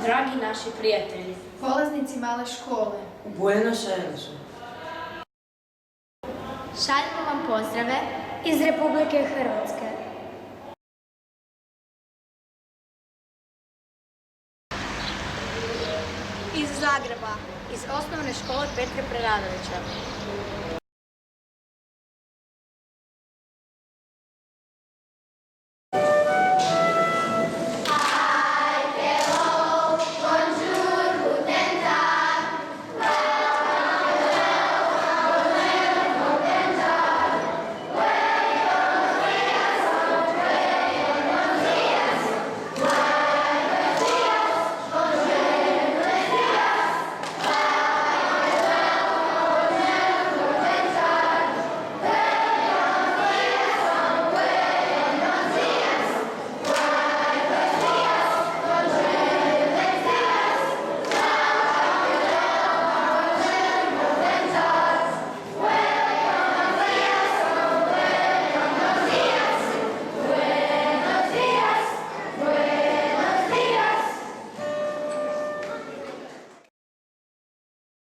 dragi naši prijatelji, polaznici male škole, u Buenos Airesu. Šaljemo vam pozdrave iz Republike Hrvatske. Iz Zagreba. Iz osnovne škole Petra Preradovića.